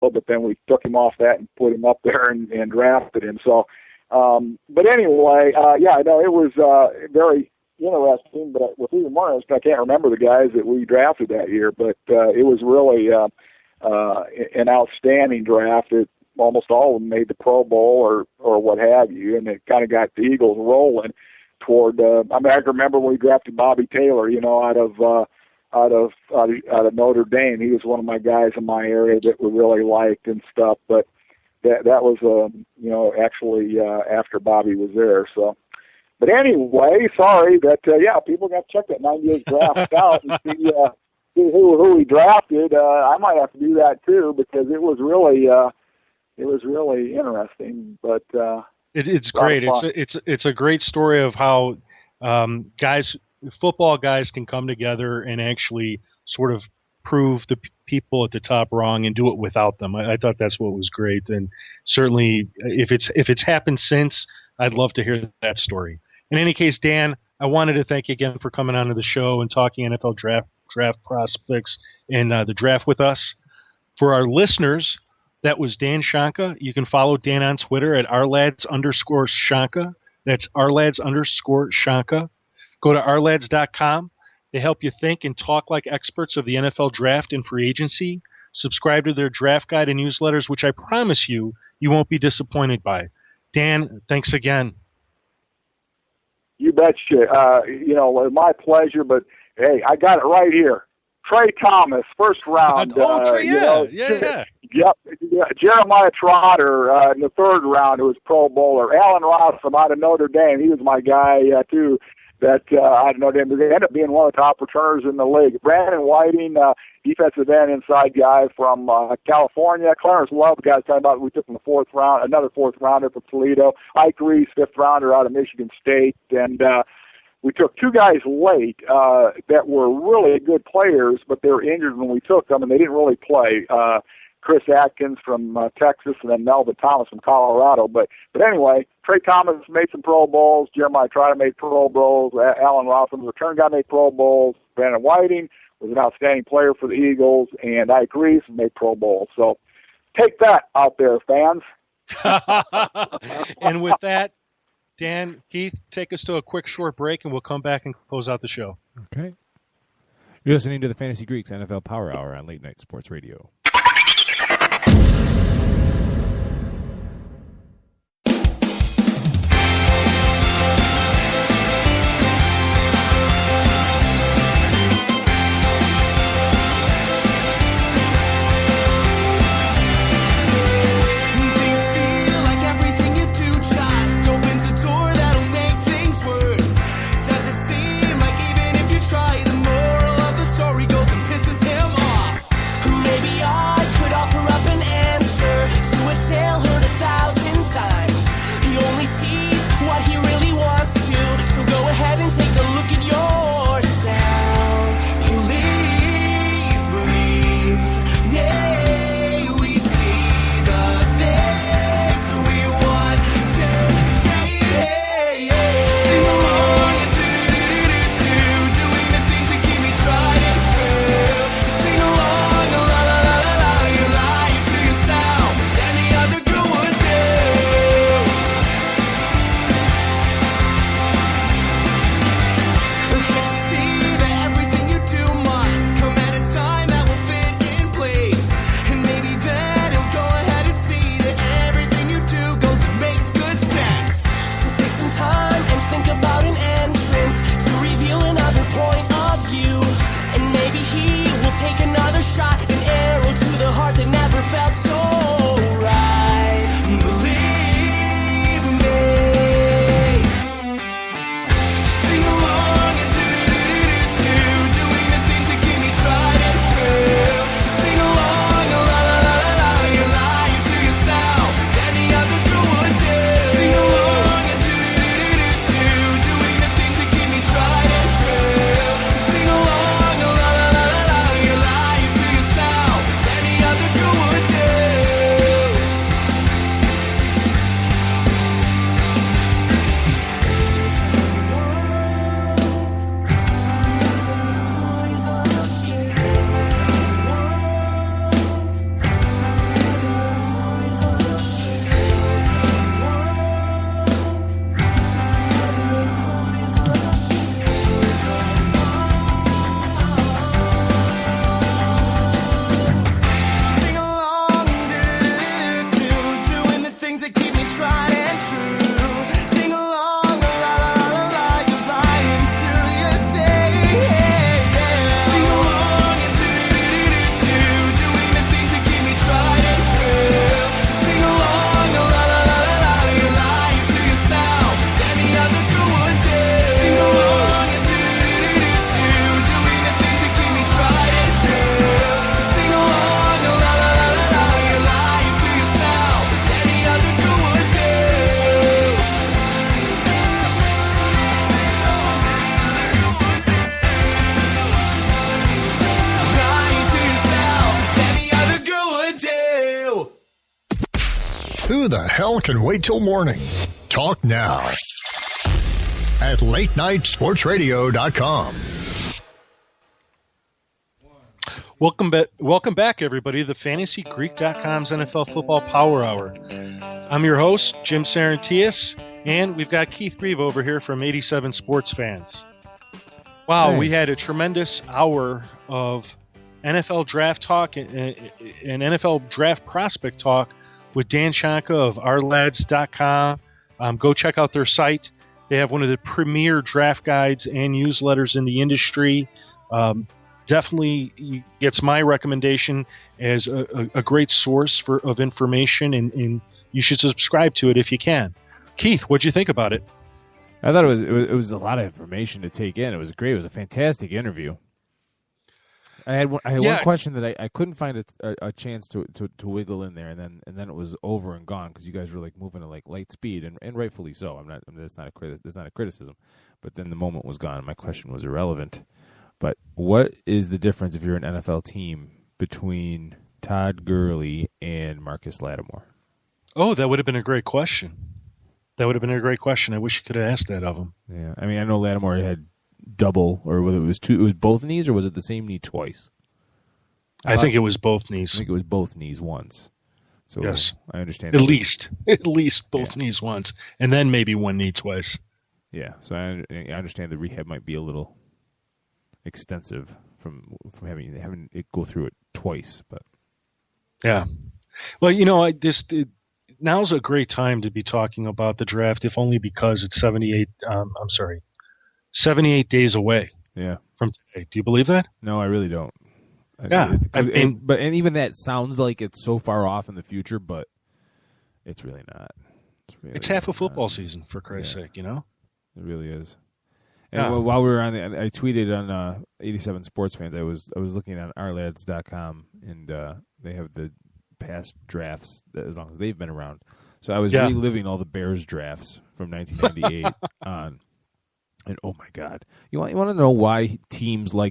but then we took him off that and put him up there and drafted him. So, but anyway, yeah, no, it was very interesting, but what's even more interesting, I can't remember the guys that we drafted that year, but it was really an outstanding draft. Almost all of them made the Pro Bowl or what have you, and it kind of got the Eagles rolling toward. I mean, I can remember when we drafted Bobby Taylor, out of Notre Dame. He was one of my guys in my area that we really liked and stuff. But that was actually after Bobby was there. So, but anyway, sorry that people got to check that '98 draft out and see who he drafted. I might have to do that too because it was really interesting. But it's great. It's a great story of how football guys can come together and actually sort of prove the people at the top wrong and do it without them. I thought that's what was great, and certainly if it's happened since, I'd love to hear that story. In any case, Dan, I wanted to thank you again for coming onto the show and talking NFL draft prospects and the draft with us. For our listeners, that was Dan Shonka. You can follow Dan on Twitter at @ourlads_Shonka. That's @ourlads_Shonka. Go to ourlads.com. They help you think and talk like experts of the NFL draft and free agency. Subscribe to their draft guide and newsletters, which I promise you won't be disappointed by. Dan, thanks again. You betcha. My pleasure, but hey, I got it right here. Trey Thomas, first round. Yeah. Yep. Jeremiah Trotter in the third round, who was Pro Bowler. Alan Rossum out of Notre Dame. He was my guy, too. That I don't know, they ended up being one of the top returners in the league. Brandon Whiting, defensive end inside guy from California. Clarence Love, the guy I was talking about, we took in the fourth round, another fourth rounder from Toledo. Ike Reese, fifth rounder out of Michigan State. And we took two guys late that were really good players, but they were injured when we took them, and they didn't really play. Chris Atkins from Texas, and then Melvin Thomas from Colorado. But anyway, Trey Thomas made some Pro Bowls. Jeremiah Trotter made Pro Bowls. Alan Rossum, the return guy, made Pro Bowls. Brandon Whiting was an outstanding player for the Eagles, and Ike Reese made Pro Bowls. So take that out there, fans. And with that, Dan, Keith, take us to a quick short break, and we'll come back and close out the show. Okay. You're listening to the Fantasy Greeks NFL Power Hour on Late Night Sports Radio. Who the hell can wait till morning? Talk now at latenightsportsradio.com. Welcome back, everybody, to FantasyGreek.com's NFL Football Power Hour. I'm your host, Jim Saranteas, and we've got Keith Grieve over here from 87 Sports Fans. Wow, We had a tremendous hour of NFL draft talk and NFL draft prospect talk with Dan Shonka of ourlads.com. Go check out their site. They have one of the premier draft guides and newsletters in the industry. Definitely gets my recommendation as a great source of information, and you should subscribe to it if you can. Keith, what'd you think about it? I thought it was a lot of information to take in. It was great. It was a fantastic interview. I had one question that I couldn't find a chance to wiggle in there, and then it was over and gone because you guys were like moving at like light speed, and rightfully so. That's not a criticism, but then the moment was gone. My question was irrelevant. But what is the difference if you're an NFL team between Todd Gurley and Marcus Lattimore? Oh, that would have been a great question. I wish you could have asked that of him. Yeah, I mean, I know Lattimore had double, or whether it was two. It was both knees, or was it the same knee twice? I think it was both knees. I think it was both knees once. So yes, I understand. At least both knees once, and then maybe one knee twice. Yeah, so I understand the rehab might be a little extensive from having it go through it twice, but yeah. Well, now's a great time to be talking about the draft, if only because it's 78 days away. Yeah. From today. Do you believe that? No, I really don't. Yeah. But even that sounds like it's so far off in the future, but it's really not. It's half a football season, for Christ's sake, It really is. And while we were on I tweeted on 87 Sports Fans. I was looking on ourlads.com, and they have the past drafts as long as they've been around. So I was reliving all the Bears drafts from 1998 on. And oh my God, you want to know why teams I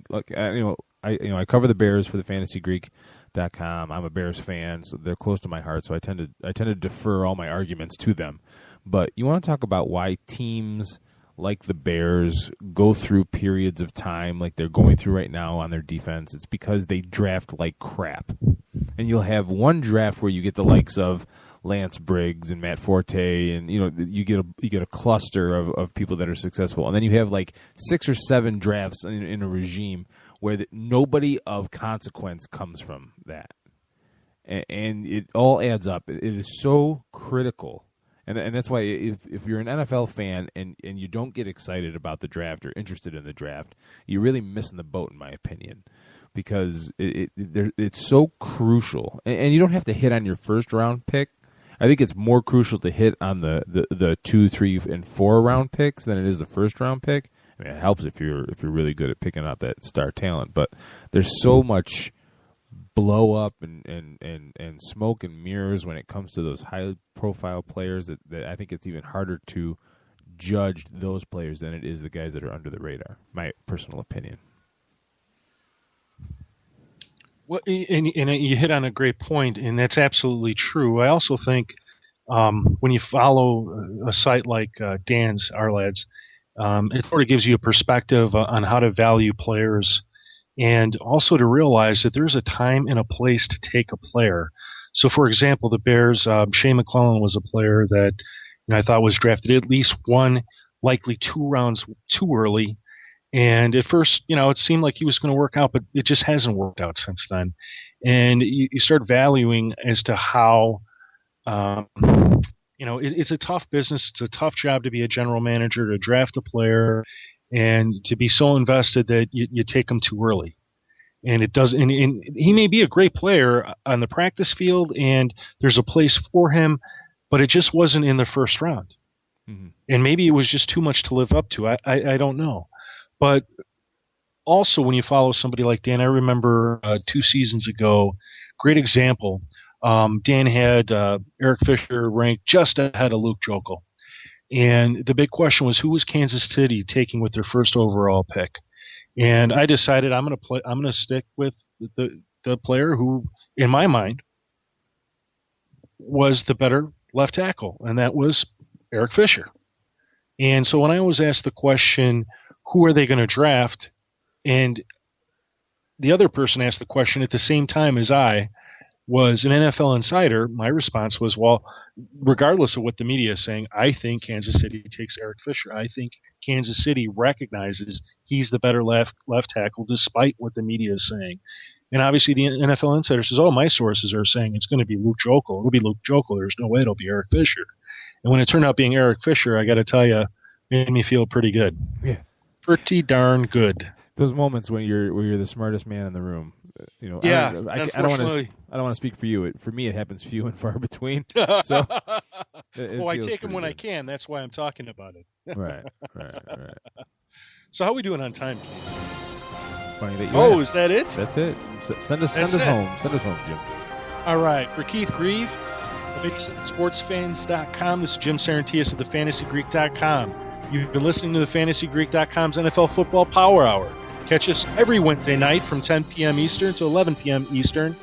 cover the Bears for the FantasyGreek.com. I'm a Bears fan, so they're close to my heart. So I tend to defer all my arguments to them. But you want to talk about why teams like the Bears go through periods of time like they're going through right now on their defense. It's because they draft like crap. And you'll have one draft where you get the likes of Lance Briggs and Matt Forte, and you get a cluster of people that are successful. And then you have like 6 or 7 drafts in a regime where nobody of consequence comes from that. And it all adds up. It is so critical. And that's why if you're an NFL fan and you don't get excited about the draft or interested in the draft, you're really missing the boat, in my opinion, because it's so crucial. And you don't have to hit on your first round pick. I think it's more crucial to hit on the 2, 3, and 4 round picks than it is the first round pick. I mean, it helps if you're really good at picking out that star talent, but there's so much blow up and smoke and mirrors when it comes to those high profile players that I think it's even harder to judge those players than it is the guys that are under the radar. My personal opinion. Well, and you hit on a great point, and that's absolutely true. I also think when you follow a site like Dan's, Our Lads, it sort of gives you a perspective on how to value players, and also to realize that there's a time and a place to take a player. So, for example, the Bears, Shea McClellan was a player that I thought was drafted at least 1, likely 2 rounds too early. And at first, it seemed like he was going to work out, but it just hasn't worked out since then. And you start valuing as to how, it's a tough business. It's a tough job to be a general manager, to draft a player, and to be so invested that you take him too early. And it does, and he may be a great player on the practice field, and there's a place for him, but it just wasn't in the first round. Mm-hmm. And maybe it was just too much to live up to. I don't know. But also, when you follow somebody like Dan, I remember 2 seasons ago, great example. Dan had Eric Fisher ranked just ahead of Luke Jokel. And the big question was, who was Kansas City taking with their first overall pick? And I decided I'm going to stick with the player who, in my mind, was the better left tackle, and that was Eric Fisher. And so when I was asked the question, who are they going to draft, and the other person asked the question at the same time as I was an NFL insider, my response was, well, regardless of what the media is saying, I think Kansas City takes Eric Fisher. I think Kansas City recognizes he's the better left tackle despite what the media is saying. And obviously the NFL insider says, my sources are saying it's going to be Luke Jokel. It'll be Luke Jokel. There's no way it'll be Eric Fisher. And when it turned out being Eric Fisher, I got to tell you, made me feel pretty good. Yeah. Pretty darn good. Those moments when you're the smartest man in the room, Yeah, I don't want to speak for you. For me, it happens few and far between. So, I take them when I can. That's why I'm talking about it. Right. So how are we doing on time, Keith? Funny that you asked. Is that it? That's it. Send us home. Send us home, Jim. All right. For Keith Grieve, sportsfans.com. This is Jim Saranteas of thefantasygreek.com. You've been listening to the FantasyGreek.com's NFL Football Power Hour. Catch us every Wednesday night from 10 p.m. Eastern to 11 p.m. Eastern.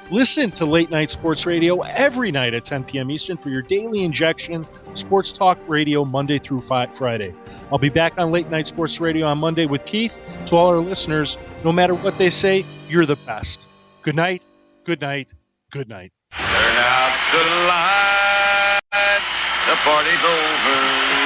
Listen to Late Night Sports Radio every night at 10 p.m. Eastern for your daily injection sports talk radio Monday through Friday. I'll be back on Late Night Sports Radio on Monday with Keith. To all our listeners, no matter what they say, you're the best. Good night, good night, good night. Turn out the lights, the party's over.